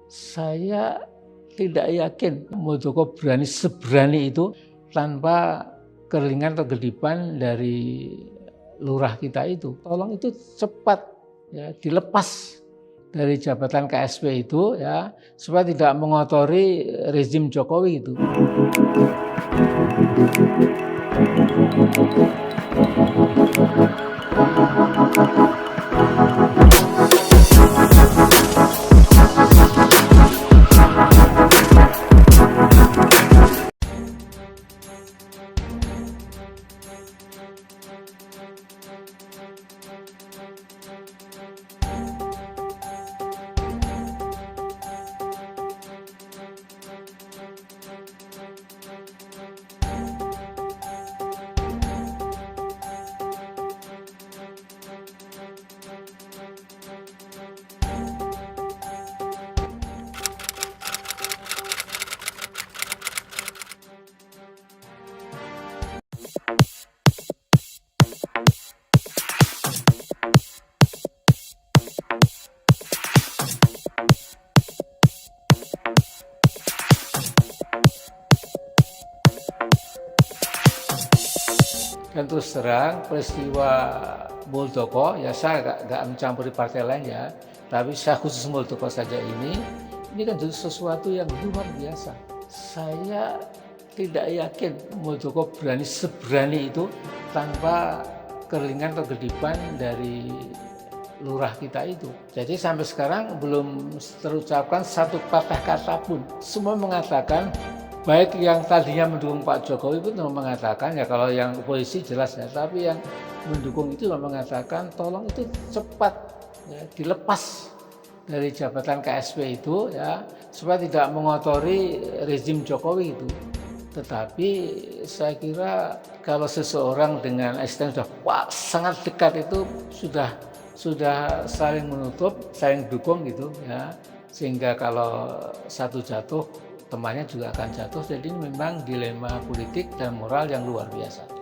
Saya tidak yakin Moeldoko seberani itu tanpa keringan atau gedipan dari lurah kita itu. Tolong itu cepat ya, dilepas dari jabatan KSP itu ya, supaya tidak mengotori rezim Jokowi itu. Dan terus terang peristiwa Moeldoko, ya saya nggak mencampuri partai lain ya, tapi saya khusus Moeldoko saja ini kan sesuatu yang luar biasa. Saya tidak yakin Moeldoko seberani itu tanpa keringan atau gedipan dari lurah kita itu. Jadi sampai sekarang belum terucapkan satu patah kata pun. Semua mengatakan, baik yang tadinya mendukung Pak Jokowi pun mengatakan, ya kalau yang oposisi jelas ya, tapi yang mendukung itu mengatakan tolong itu cepat ya, dilepas dari jabatan KSP itu ya, supaya tidak mengotori rezim Jokowi itu. Tetapi saya kira kalau seseorang dengan eksistensi sudah sangat dekat itu sudah saling menutup, saling dukung gitu ya, sehingga kalau satu jatuh temannya juga akan jatuh. Jadi ini memang dilema politik dan moral yang luar biasa.